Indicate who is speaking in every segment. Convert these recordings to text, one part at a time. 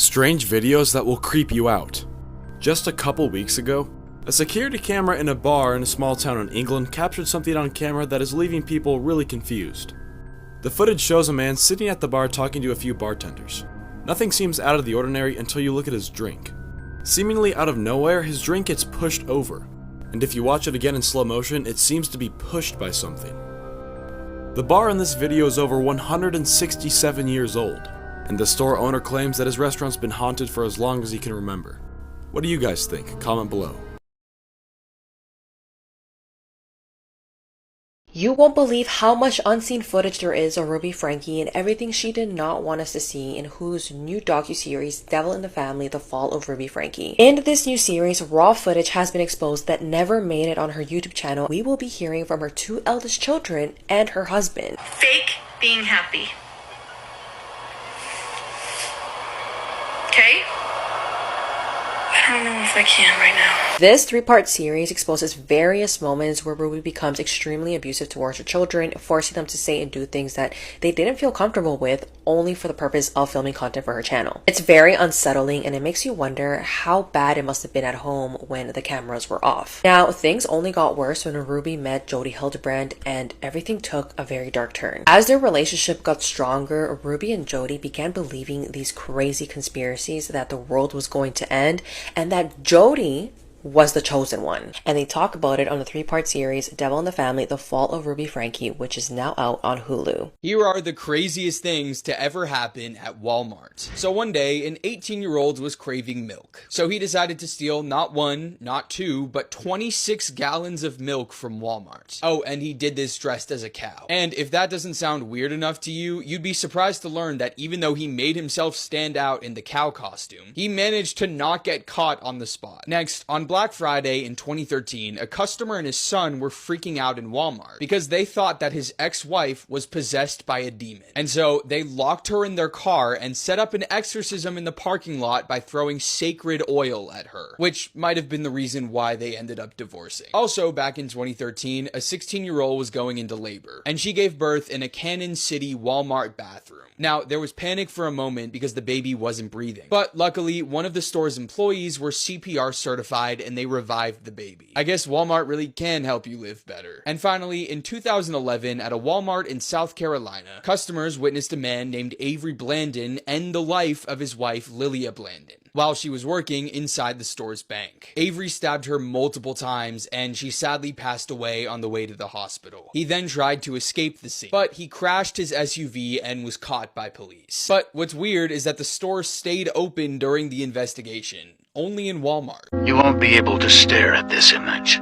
Speaker 1: Strange videos that will creep you out. Just a couple weeks ago, a security camera in a bar in a small town in England captured something on camera that is leaving people really confused. The footage shows a man sitting at the bar talking to a few bartenders. Nothing seems out of the ordinary until you look at his drink. Seemingly out of nowhere, his drink gets pushed over, and if you watch it again in slow motion, it seems to be pushed by something. The bar in this video is over 167 years old, and the store owner claims that his restaurant's been haunted for as long as he can remember. What do you guys think? Comment below.
Speaker 2: You won't believe how much unseen footage there is of Ruby Franke and everything she did not want us to see in Hulu's new docuseries, Devil in the Family, The Fall of Ruby Franke. In this new series, raw footage has been exposed that never made it on her YouTube channel. We will be hearing from her two eldest children and her husband.
Speaker 3: Fake being happy. Okay? I don't know if I can right now.
Speaker 2: This three-part series exposes various moments where Ruby becomes extremely abusive towards her children, forcing them to say and do things that they didn't feel comfortable with, only for the purpose of filming content for her channel. It's very unsettling, and it makes you wonder how bad it must have been at home when the cameras were off. Now, things only got worse when Ruby met Jody Hildebrand, and everything took a very dark turn. As their relationship got stronger, Ruby and Jody began believing these crazy conspiracies that the world was going to end, and that Jody was the chosen one. And they talk about it on the three-part series, Devil in the Family, The Fall of Ruby Franke, which is now out on Hulu.
Speaker 4: Here are the craziest things to ever happen at Walmart. So one day, an 18-year-old was craving milk. So he decided to steal not one, not two, but 26 gallons of milk from Walmart. Oh, and he did this dressed as a cow. And if that doesn't sound weird enough to you, you'd be surprised to learn that even though he made himself stand out in the cow costume, he managed to not get caught on the spot. Next, on Black Friday in 2013, a customer and his son were freaking out in Walmart because they thought that his ex-wife was possessed by a demon. And so they locked her in their car and set up an exorcism in the parking lot by throwing sacred oil at her, which might have been the reason why they ended up divorcing. Also, back in 2013, a 16-year-old was going into labor, and she gave birth in a Cannon City Walmart bathroom. Now, there was panic for a moment because the baby wasn't breathing, but luckily, one of the store's employees were CPR certified and they revived the baby. I guess Walmart really can help you live better. And finally, in 2011, at a Walmart in South Carolina, customers witnessed a man named Avery Blandon end the life of his wife, Lilia Blandon, while she was working inside the store's bank. Avery stabbed her multiple times, and she sadly passed away on the way to the hospital. He then tried to escape the scene, but he crashed his SUV and was caught by police. But what's weird is that the store stayed open during the investigation, only in Walmart.
Speaker 5: You won't be able to stare at this image.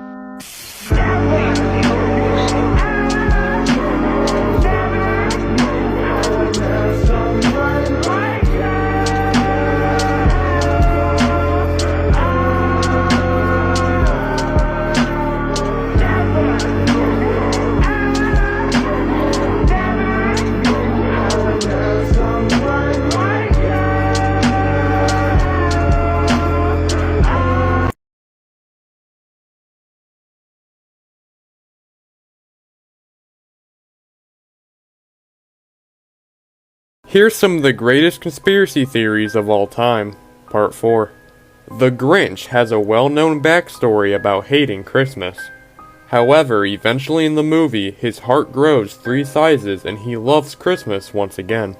Speaker 6: Here's some of the greatest conspiracy theories of all time. Part 4. The Grinch has a well-known backstory about hating Christmas. However, eventually in the movie, his heart grows 3 sizes and he loves Christmas once again.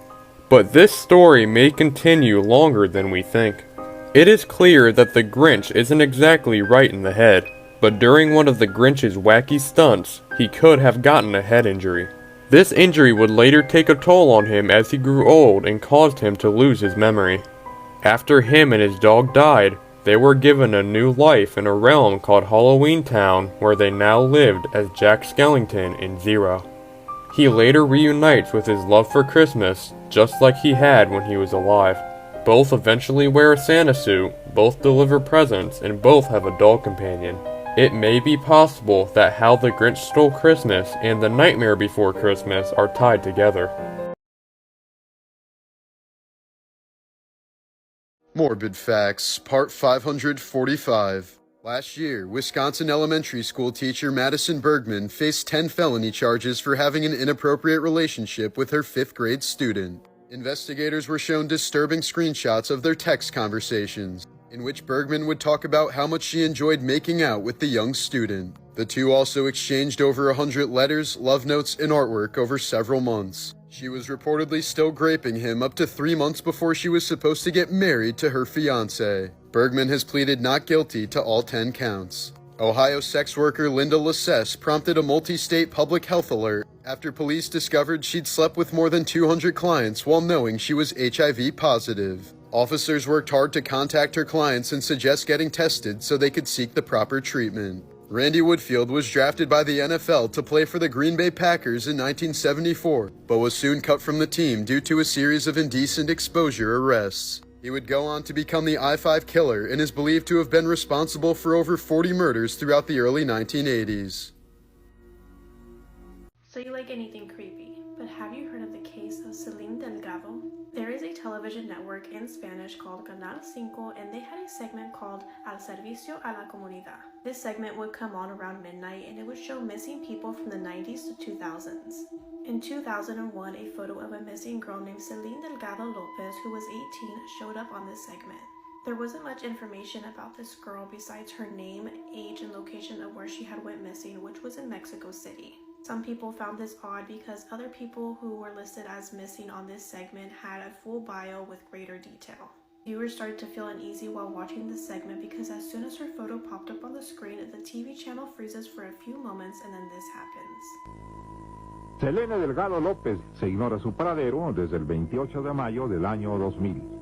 Speaker 6: But this story may continue longer than we think. It is clear that the Grinch isn't exactly right in the head, but during one of the Grinch's wacky stunts, he could have gotten a head injury. This injury would later take a toll on him as he grew old and caused him to lose his memory. After him and his dog died, they were given a new life in a realm called Halloween Town, where they now lived as Jack Skellington and Zero. He later reunites with his love for Christmas, just like he had when he was alive. Both eventually wear a Santa suit, both deliver presents, and both have a dog companion. It may be possible that How the Grinch Stole Christmas and The Nightmare Before Christmas are tied together.
Speaker 7: Morbid Facts, Part 545. Last year, Wisconsin elementary school teacher Madison Bergman faced 10 felony charges for having an inappropriate relationship with her 5th grade student. Investigators were shown disturbing screenshots of their text conversations, in which Bergman would talk about how much she enjoyed making out with the young student. The two also exchanged over 100 letters, love notes, and artwork over several months. She was reportedly still graping him up to 3 months before she was supposed to get married to her fiancé. Bergman has pleaded not guilty to all 10 counts. Ohio sex worker Linda Lassess prompted a multi-state public health alert after police discovered she'd slept with more than 200 clients while knowing she was HIV positive. Officers worked hard to contact her clients and suggest getting tested so they could seek the proper treatment. Randy Woodfield was drafted by the NFL to play for the Green Bay Packers in 1974, but was soon cut from the team due to a series of indecent exposure arrests. He would go on to become the I-5 killer and is believed to have been responsible for over 40 murders throughout the early 1980s.
Speaker 8: So you like anything creepy, but have you heard of the case of Selene Delgado? There is a television network in Spanish called Canal 5, and they had a segment called Al Servicio a la Comunidad. This segment would come on around midnight, and it would show missing people from the 90s to 2000s. In 2001, a photo of a missing girl named Selene Delgado Lopez, who was 18, showed up on this segment. There wasn't much information about this girl besides her name, age, and location of where she had went missing, which was in Mexico City. Some people found this odd because other people who were listed as missing on this segment had a full bio with greater detail. Viewers started to feel uneasy while watching this segment because as soon as her photo popped up on the screen, the TV channel freezes for a few moments and then this happens.
Speaker 9: Selene Delgado López se ignora su paradero desde el 28 de mayo del año 2000.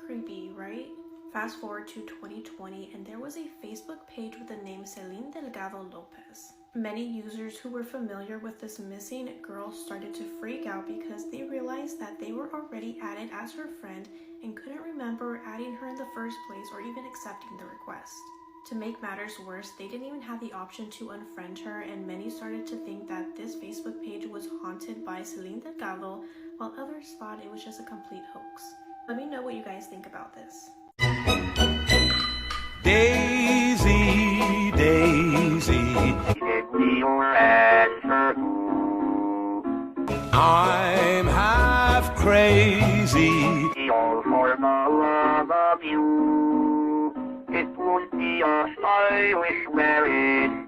Speaker 8: Creepy, right? Fast forward to 2020 and there was a Facebook page with the name Selene Delgado Lopez. Many users who were familiar with this missing girl started to freak out because they realized that they were already added as her friend and couldn't remember adding her in the first place or even accepting the request. To make matters worse, they didn't even have the option to unfriend her, and many started to think that this Facebook page was haunted by Selene Delgado, while others thought it was just a complete hoax. Let me know what you guys think about this.
Speaker 10: Daisy, Daisy, I'm half crazy. All for the love of you. It would be a stylish marriage.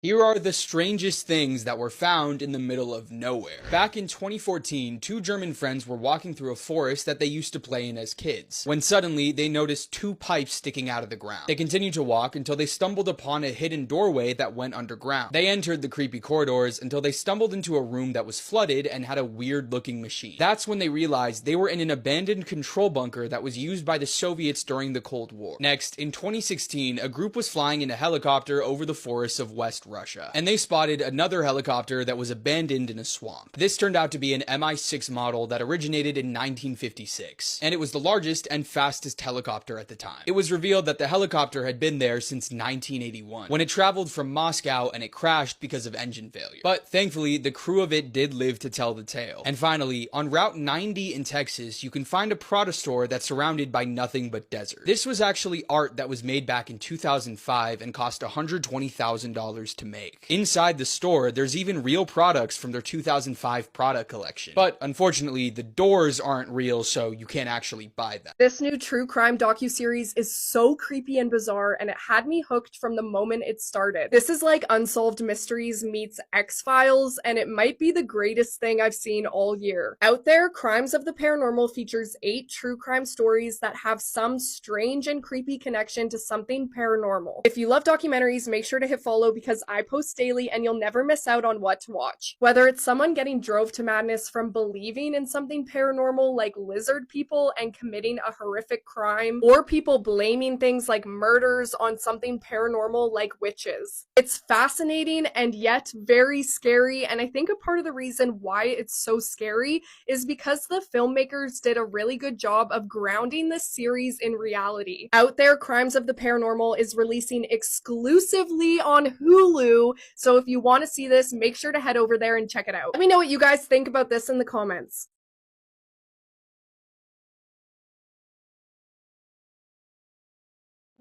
Speaker 4: Here are the strangest things that were found in the middle of nowhere. Back in 2014, two German friends were walking through a forest that they used to play in as kids, when suddenly they noticed two pipes sticking out of the ground. They continued to walk until they stumbled upon a hidden doorway that went underground. They entered the creepy corridors until they stumbled into a room that was flooded and had a weird looking machine. That's when they realized they were in an abandoned control bunker that was used by the Soviets during the Cold War. Next, in 2016, a group was flying in a helicopter over the forests of West Russia, and they spotted another helicopter that was abandoned in a swamp. This turned out to be an Mi-6 model that originated in 1956, and it was the largest and fastest helicopter at the time. It was revealed that the helicopter had been there since 1981, when it traveled from Moscow and it crashed because of engine failure. But thankfully, the crew of it did live to tell the tale. And finally, on Route 90 in Texas, you can find a Prada store that's surrounded by nothing but desert. This was actually art that was made back in 2005 and cost $120,000 to make. Inside the store, there's even real products from their 2005 Prada collection. But unfortunately, the doors aren't real, so you can't actually buy them.
Speaker 11: This new true crime docuseries is so creepy and bizarre, and it had me hooked from the moment it started. This is like Unsolved Mysteries meets X-Files, and it might be the greatest thing I've seen all year. Out there, Crimes of the Paranormal features 8 true crime stories that have some strange and creepy connection to something paranormal. If you love documentaries, make sure to hit follow because I post daily and you'll never miss out on what to watch. Whether it's someone getting drove to madness from believing in something paranormal like lizard people and committing a horrific crime, or people blaming things like murders on something paranormal like witches. It's fascinating and yet very scary, and I think a part of the reason why it's so scary is because the filmmakers did a really good job of grounding the series in reality. Out There, Crimes of the Paranormal is releasing exclusively on Hulu, so if you want to see this, make sure to head over there and check it out. Let me know what you guys think about this in the comments.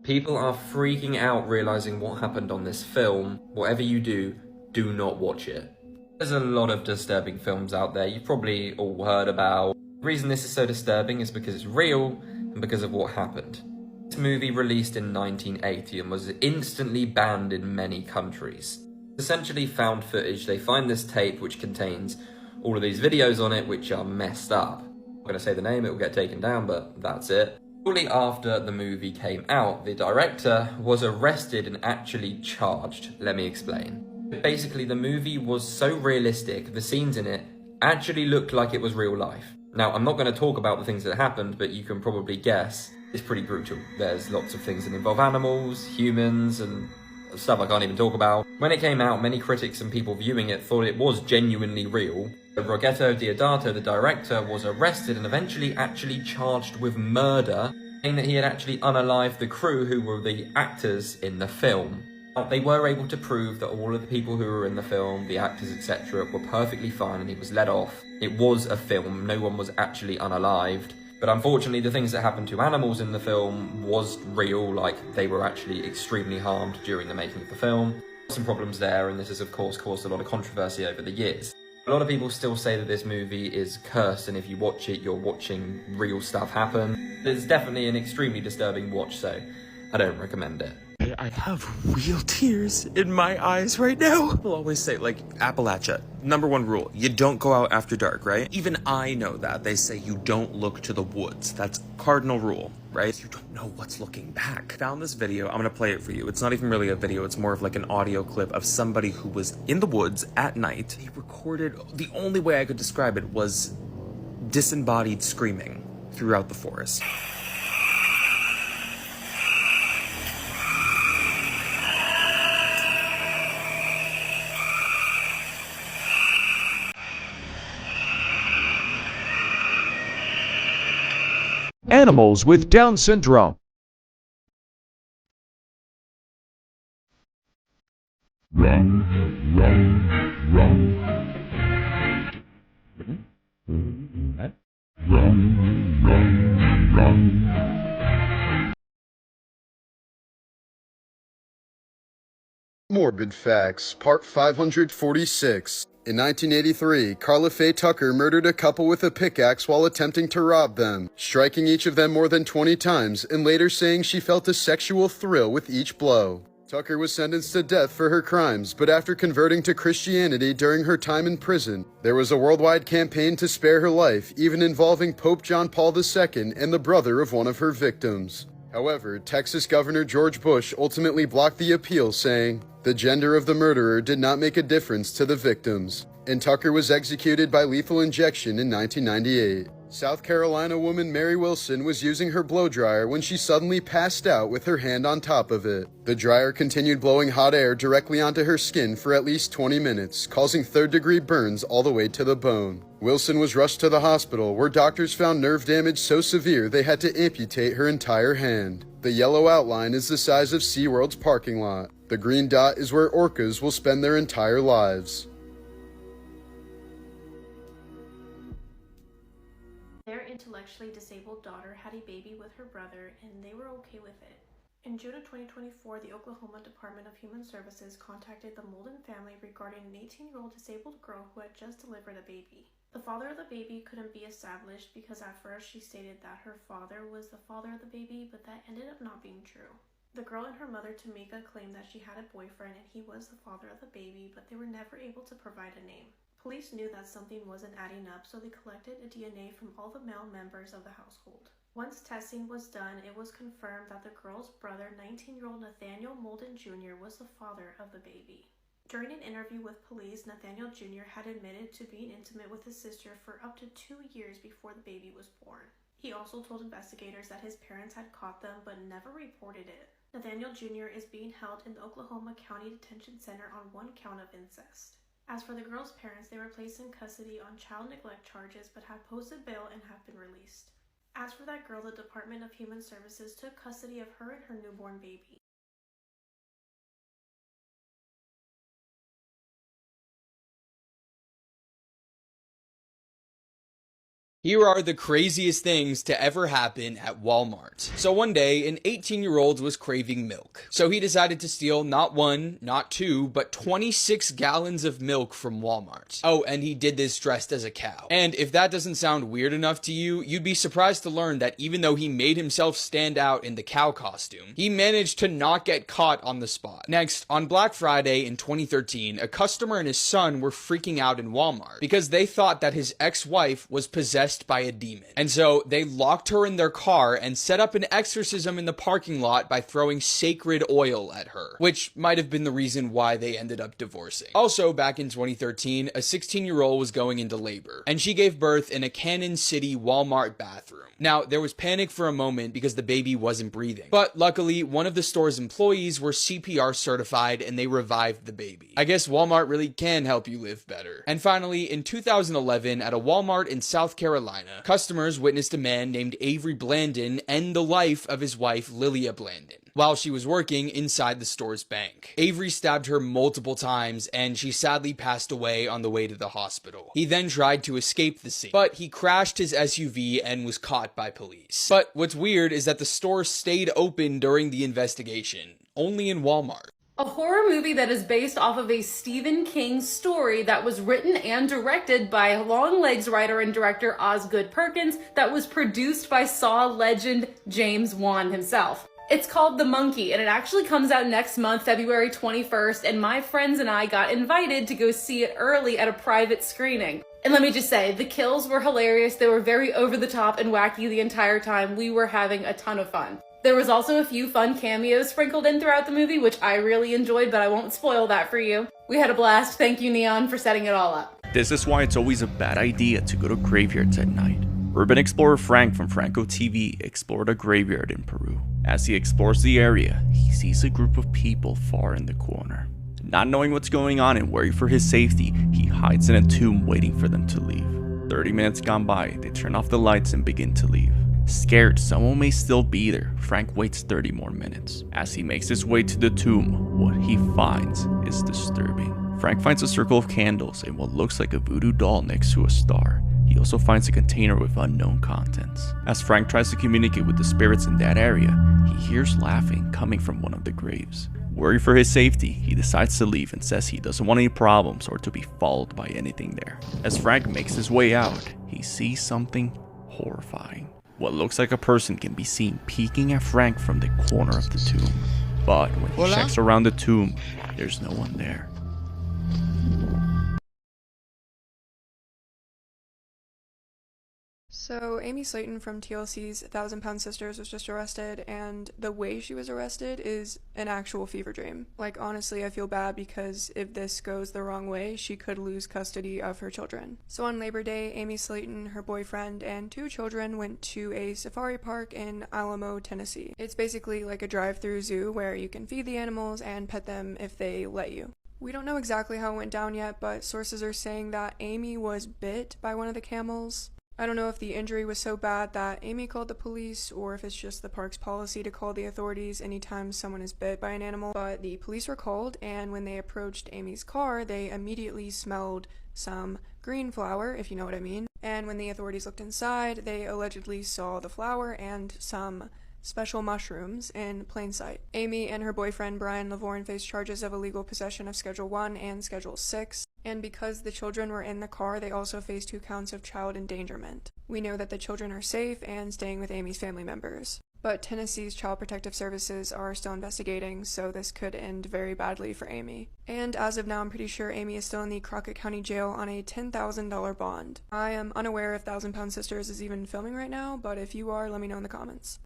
Speaker 12: People are freaking out realizing what happened on this film. Whatever you do not watch it. There's a lot of disturbing films out there you've probably all heard about. The reason this is so disturbing is because it's real and because of what happened. This movie released in 1980 and was instantly banned in many countries. Essentially found footage. They find this tape which contains all of these videos on it which are messed up. I'm not going to say the name, it will get taken down, but that's it. Shortly after the movie came out, the director was arrested and actually charged. Let me explain. Basically, the movie was so realistic, the scenes in it actually looked like it was real life. Now, I'm not going to talk about the things that happened, but you can probably guess it's pretty brutal. There's lots of things that involve animals, humans, and stuff I can't even talk about. When it came out, many critics and people viewing it thought it was genuinely real. Rogetto Deodato, the director, was arrested and eventually actually charged with murder, saying that he had actually unalived the crew who were the actors in the film. They were able to prove that all of the people who were in the film, the actors, etc., were perfectly fine and he was let off. It was a film, no one was actually unalived. But unfortunately, the things that happened to animals in the film was real, like they were actually extremely harmed during the making of the film. Some problems there, and this has of course caused a lot of controversy over the years. A lot of people still say that this movie is cursed, and if you watch it, you're watching real stuff happen. It's definitely an extremely disturbing watch, so I don't recommend it.
Speaker 13: I have real tears in my eyes right now. People always say, like, Appalachia, #1 rule, you don't go out after dark, right? Even I know that. They say you don't look to the woods. That's cardinal rule, right? You don't know what's looking back. Found this video, I'm gonna play it for you. It's not even really a video, it's more of like an audio clip of somebody who was in the woods at night. He recorded, the only way I could describe it was disembodied screaming throughout the forest.
Speaker 14: Animals with Down syndrome.
Speaker 7: Morbid Facts, Part 546. In 1983, Carla Faye Tucker murdered a couple with a pickaxe while attempting to rob them, striking each of them more than 20 times and later saying she felt a sexual thrill with each blow. Tucker was sentenced to death for her crimes, but after converting to Christianity during her time in prison, there was a worldwide campaign to spare her life, even involving Pope John Paul II and the brother of one of her victims. However, Texas Governor George Bush ultimately blocked the appeal, saying, "The gender of the murderer did not make a difference to the victims," and Tucker was executed by lethal injection in 1998. South Carolina woman Mary Wilson was using her blow dryer when she suddenly passed out with her hand on top of it. The dryer continued blowing hot air directly onto her skin for at least 20 minutes, causing third-degree burns all the way to the bone. Wilson was rushed to the hospital, where doctors found nerve damage so severe they had to amputate her entire hand. The yellow outline is the size of SeaWorld's parking lot. The green dot is where orcas will spend their entire lives.
Speaker 8: Their intellectually disabled daughter had a baby with her brother, and they were okay with it. In June of 2024, the Oklahoma Department of Human Services contacted the Molden family regarding an 18-year-old disabled girl who had just delivered a baby. The father of the baby couldn't be established because at first she stated that her father was the father of the baby, but that ended up not being true. The girl and her mother Tamika claimed that she had a boyfriend and he was the father of the baby, but they were never able to provide a name. Police knew that something wasn't adding up, so they collected a DNA from all the male members of the household. Once testing was done, it was confirmed that the girl's brother, 19-year-old Nathaniel Molden Jr., was the father of the baby. During an interview with police, Nathaniel Jr. had admitted to being intimate with his sister for up to 2 years before the baby was born. He also told investigators that his parents had caught them but never reported it. Nathaniel Jr. is being held in the Oklahoma County Detention Center on 1 count of incest. As for the girl's parents, they were placed in custody on child neglect charges but have posted bail and have been released. As for that girl, the Department of Human Services took custody of her and her newborn baby.
Speaker 4: Here are the craziest things to ever happen at Walmart. So one day, an 18-year-old was craving milk. So he decided to steal not 1, not 2, but 26 gallons of milk from Walmart. Oh, and he did this dressed as a cow. And if that doesn't sound weird enough to you, you'd be surprised to learn that even though he made himself stand out in the cow costume, he managed to not get caught on the spot. Next, on Black Friday in 2013, a customer and his son were freaking out in Walmart because they thought that his ex-wife was possessed by a demon. And so they locked her in their car and set up an exorcism in the parking lot by throwing sacred oil at her, which might have been the reason why they ended up divorcing. Also, back in 2013, a 16-year-old was going into labor, and she gave birth in a Cannon City Walmart bathroom. Now, there was panic for a moment because the baby wasn't breathing, but luckily, one of the store's employees were CPR certified and they revived the baby. I guess Walmart really can help you live better. And finally, in 2011, at a Walmart in South Carolina, customers witnessed a man named Avery Blandon end the life of his wife, Lilia Blandon, while she was working inside the store's bank. Avery stabbed her multiple times, and she sadly passed away on the way to the hospital. He then tried to escape the scene, but he crashed his SUV and was caught by police. But what's weird is that the store stayed open during the investigation, only in Walmart.
Speaker 15: A horror movie that is based off of a Stephen King story that was written and directed by Longlegs writer and director Osgood Perkins, that was produced by Saw legend James Wan himself. It's called The Monkey, and it actually comes out next month, February 21st, and my friends and I got invited to go see it early at a private screening. And let me just say, the kills were hilarious. They were very over the top and wacky the entire time. We were having a ton of fun. There was also a few fun cameos sprinkled in throughout the movie, which I really enjoyed, but I won't spoil that for you. We had a blast. Thank you, Neon, for setting it all up.
Speaker 16: This is why it's always a bad idea to go to graveyards at night. Urban explorer Frank from Franco TV explored a graveyard in Peru. As he explores the area, he sees a group of people far in the corner. Not knowing what's going on and worried for his safety, he hides in a tomb waiting for them to leave. 30 minutes gone by, they turn off the lights and begin to leave. Scared someone may still be there, Frank waits 30 more minutes. As he makes his way to the tomb, what he finds is disturbing. Frank finds a circle of candles and what looks like a voodoo doll next to a star. He also finds a container with unknown contents. As Frank tries to communicate with the spirits in that area, he hears laughing coming from one of the graves. Worried for his safety, he decides to leave and says he doesn't want any problems or to be followed by anything there. As Frank makes his way out, he sees something horrifying. What looks like a person can be seen peeking at Frank from the corner of the tomb. But when he checks around the tomb, there's no one there.
Speaker 17: So Amy Slayton from TLC's 1,000 Pound Sisters was just arrested, and the way she was arrested is an actual fever dream. Like, honestly, I feel bad because if this goes the wrong way, she could lose custody of her children. So on Labor Day, Amy Slayton, her boyfriend, and 2 children went to a safari park in Alamo, Tennessee. It's basically like a drive-through zoo where you can feed the animals and pet them if they let you. We don't know exactly how it went down yet, but sources are saying that Amy was bit by one of the camels. I don't know if the injury was so bad that Amy called the police or if it's just the park's policy to call the authorities anytime someone is bit by an animal, but the police were called, and when they approached Amy's car, they immediately smelled some green flour, if you know what I mean. And when the authorities looked inside, they allegedly saw the flour and some special mushrooms in plain sight. Amy and her boyfriend Brian Lavorne faced charges of illegal possession of Schedule 1 and Schedule 6. And because the children were in the car, they also faced 2 counts of child endangerment. We know that the children are safe and staying with Amy's family members. But Tennessee's Child Protective Services are still investigating, so this could end very badly for Amy. And as of now, I'm pretty sure Amy is still in the Crockett County Jail on a $10,000 bond. I am unaware if 1,000 Pound Sisters is even filming right now, but if you are, let me know in the comments.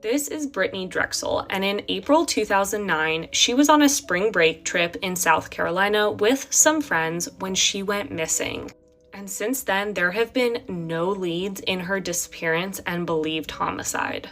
Speaker 18: This is Brittany Drexel, and in April 2009, she was on a spring break trip in South Carolina with some friends when she went missing. And since then, there have been no leads in her disappearance and believed homicide.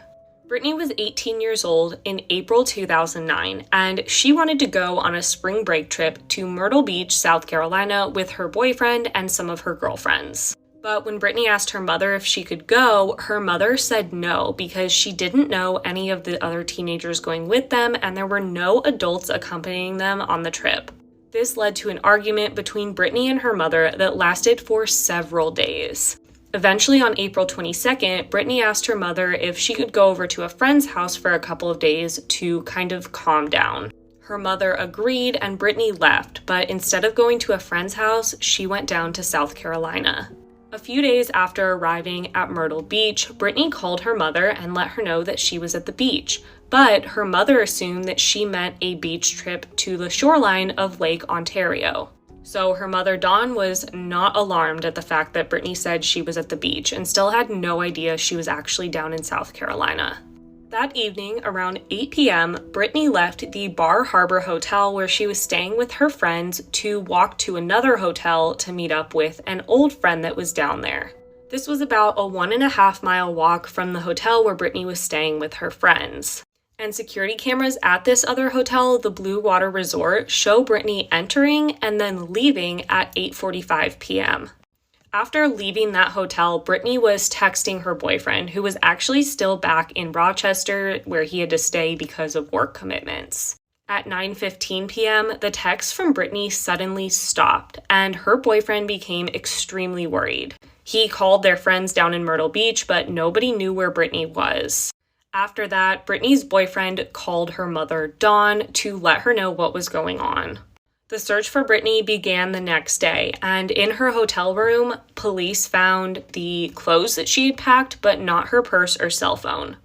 Speaker 18: Brittany was 18 years old in April 2009, and she wanted to go on a spring break trip to Myrtle Beach, South Carolina with her boyfriend and some of her girlfriends. But when Brittany asked her mother if she could go, her mother said no because she didn't know any of the other teenagers going with them and there were no adults accompanying them on the trip. This led to an argument between Brittany and her mother that lasted for several days. Eventually, on April 22nd, Brittany asked her mother if she could go over to a friend's house for a couple of days to kind of calm down. Her mother agreed and Brittany left, but instead of going to a friend's house, she went down to South Carolina. A few days after arriving at Myrtle Beach, Brittany called her mother and let her know that she was at the beach, but her mother assumed that she meant a beach trip to the shoreline of Lake Ontario. So her mother, Dawn, was not alarmed at the fact that Brittany said she was at the beach and still had no idea she was actually down in South Carolina. That evening, around 8 p.m., Brittany left the Bar Harbor Hotel where she was staying with her friends to walk to another hotel to meet up with an old friend that was down there. This was about a 1.5-mile walk from the hotel where Brittany was staying with her friends. And security cameras at this other hotel, the Blue Water Resort, show Brittany entering and then leaving at 8:45 p.m. After leaving that hotel, Brittany was texting her boyfriend, who was actually still back in Rochester, where he had to stay because of work commitments. At 9:15 p.m., the text from Brittany suddenly stopped, and her boyfriend became extremely worried. He called their friends down in Myrtle Beach, but nobody knew where Brittany was. After that, Brittany's boyfriend called her mother, Dawn, to let her know what was going on. The search for Brittany began the next day, and in her hotel room, police found the clothes that she had packed, but not her purse or cell phone.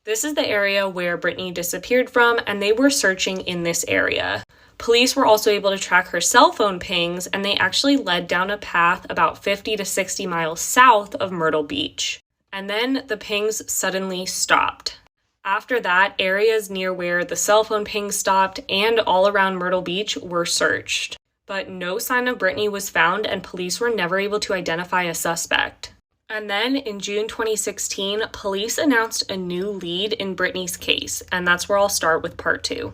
Speaker 18: This is the area where Brittany disappeared from, and they were searching in this area. Police were also able to track her cell phone pings, and they actually led down a path about 50 to 60 miles south of Myrtle Beach. And then the pings suddenly stopped. After that, areas near where the cell phone ping stopped and all around Myrtle Beach were searched. But no sign of Brittany was found and police were never able to identify a suspect. And then in June 2016, police announced a new lead in Brittany's case, and that's where I'll start with part 2.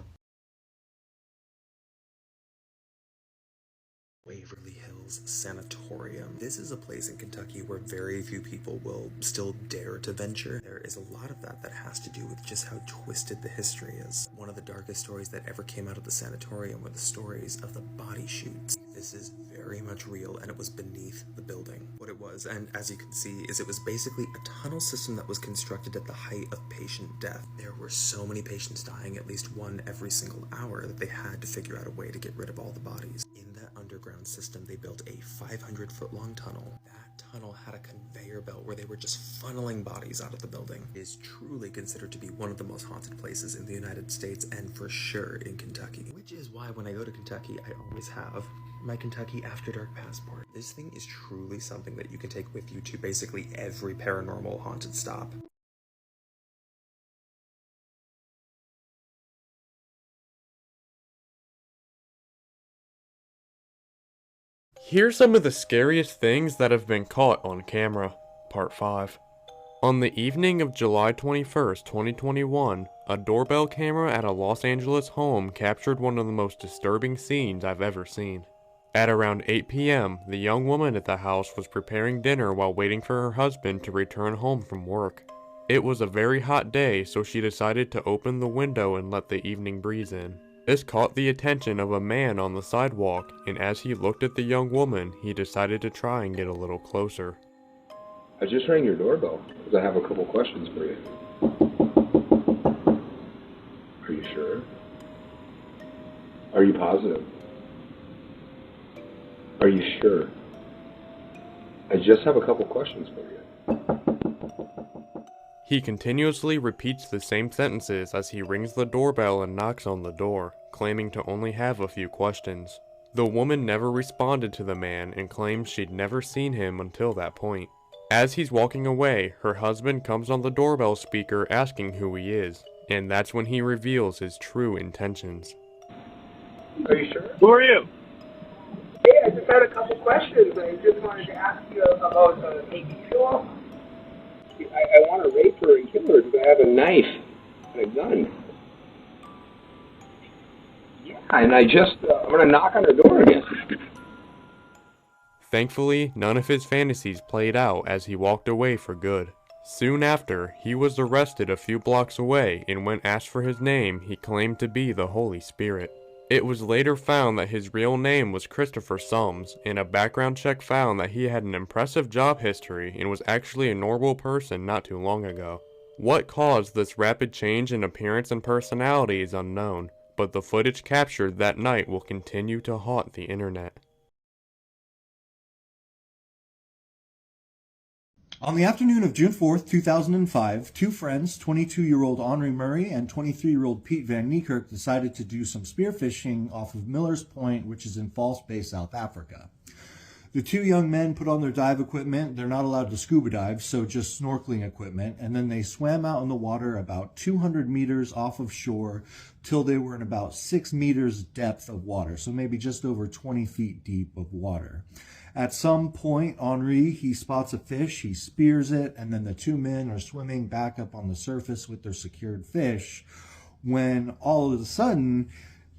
Speaker 13: Waverly Hills Sanatorium. This is a place in Kentucky where very few people will still dare to venture. There is a lot of that has to do with just how twisted the history is. One of the darkest stories that ever came out of the sanatorium were the stories of the body chutes. This is very much real, and it was beneath the building. What it was, and as you can see, is it was basically a tunnel system that was constructed at the height of patient death. There were so many patients dying, at least one every single hour, that they had to figure out a way to get rid of all the bodies. In that underground system, they built a 500-foot-long tunnel. That tunnel had a conveyor belt where they were just funneling bodies out of the building. It is truly considered to be one of the most haunted places in the United States, and for sure in Kentucky. Which is why when I go to Kentucky, I always have my Kentucky After Dark passport. This thing is truly something that you can take with you to basically every paranormal haunted stop.
Speaker 6: Here's some of the scariest things that have been caught on camera. Part 5. On the evening of July 21st, 2021, a doorbell camera at a Los Angeles home captured one of the most disturbing scenes I've ever seen. At around 8 p.m., the young woman at the house was preparing dinner while waiting for her husband to return home from work. It was a very hot day, so she decided to open the window and let the evening breeze in. This caught the attention of a man on the sidewalk, and as he looked at the young woman, he decided to try and get a little closer.
Speaker 19: I just rang your doorbell because I have a couple questions for you. Are you sure? Are you positive? Are you sure? I just have a couple questions for you.
Speaker 6: He continuously repeats the same sentences as he rings the doorbell and knocks on the door, claiming to only have a few questions. The woman never responded to the man and claims she'd never seen him until that point. As he's walking away, her husband comes on the doorbell speaker asking who he is, and that's when he reveals his true intentions.
Speaker 20: Are you sure? Who are you? Hey, I just had a couple questions. I just wanted to ask you about the TV show. I want to rape her and kill her because I have a knife and a gun. Yeah, and I'm going to knock on her door again.
Speaker 6: Thankfully, none of his fantasies played out as he walked away for good. Soon after, he was arrested a few blocks away, and when asked for his name, he claimed to be the Holy Spirit. It was later found that his real name was Christopher Sums, and a background check found that he had an impressive job history and was actually a normal person not too long ago. What caused this rapid change in appearance and personality is unknown, but the footage captured that night will continue to haunt the internet.
Speaker 21: On the afternoon of June 4th, 2005, two friends, 22-year-old Henri Murray and 23-year-old Piet van Niekerk, decided to do some spearfishing off of Miller's Point, which is in False Bay, South Africa. The two young men put on their dive equipment. They're not allowed to scuba dive, so just snorkeling equipment, and then they swam out in the water about 200 meters off of shore till they were in about 6 meters depth of water, so maybe just over 20 feet deep of water. At some point, Henri, he spots a fish, he spears it, and then the two men are swimming back up on the surface with their secured fish, when all of a sudden,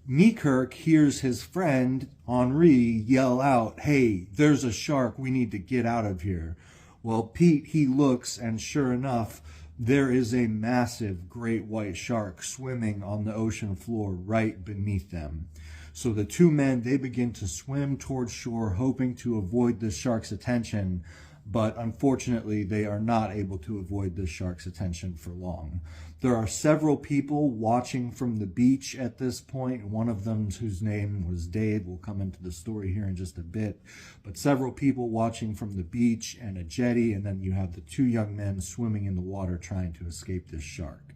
Speaker 21: Niekerk hears his friend, Henri, yell out, "Hey, there's a shark, we need to get out of here." Well, Pete, he looks, and sure enough, there is a massive great white shark swimming on the ocean floor right beneath them. So the two men, they begin to swim towards shore, hoping to avoid the shark's attention, but unfortunately they are not able to avoid the shark's attention for long. There are several people watching from the beach at this point. One of them, whose name was Dave, will come into the story here in just a bit, but several people watching from the beach and a jetty, and then you have the two young men swimming in the water trying to escape this shark.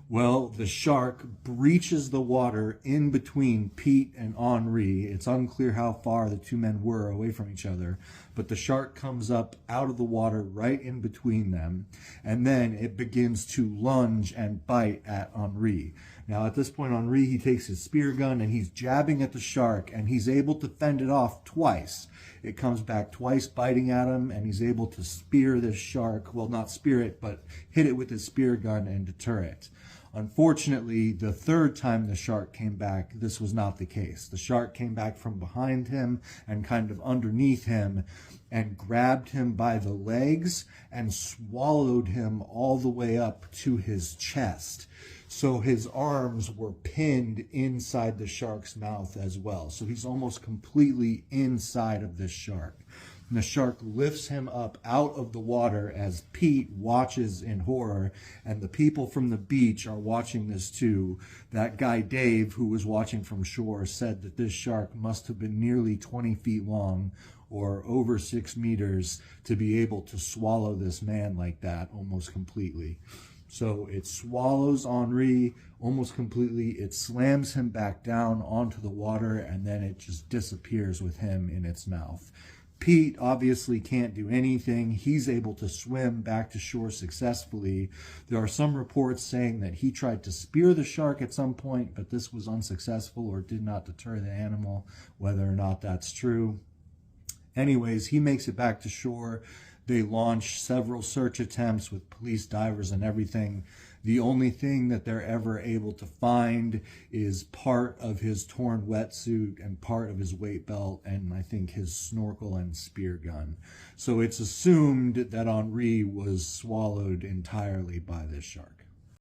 Speaker 21: Well, the shark breaches the water in between Pete and Henri. It's unclear how far the two men were away from each other, but the shark comes up out of the water right in between them, and then it begins to lunge and bite at Henri. Now, at this point, Henri, he takes his spear gun and he's jabbing at the shark, and he's able to fend it off twice. It comes back twice, biting at him, and he's able to spear this shark. Well, not spear it, but hit it with his spear gun and deter it. Unfortunately, the third time the shark came back, this was not the case. The shark came back from behind him and kind of underneath him and grabbed him by the legs and swallowed him all the way up to his chest. So his arms were pinned inside the shark's mouth as well. So he's almost completely inside of this shark. And the shark lifts him up out of the water as Pete watches in horror, and the people from the beach are watching this too. That guy Dave, who was watching from shore, said that this shark must have been nearly 20 feet long or over 6 meters to be able to swallow this man like that almost completely. So it swallows Henri almost completely, it slams him back down onto the water, and then it just disappears with him in its mouth. Pete obviously can't do anything. He's able to swim back to shore successfully. There are some reports saying that he tried to spear the shark at some point, but this was unsuccessful or did not deter the animal, whether or not that's true. Anyways, he makes it back to shore. They launch several search attempts with police divers and everything. The only thing that they're ever able to find is part of his torn wetsuit and part of his weight belt and I think his snorkel and spear gun. So it's assumed that Henri was swallowed entirely by this shark.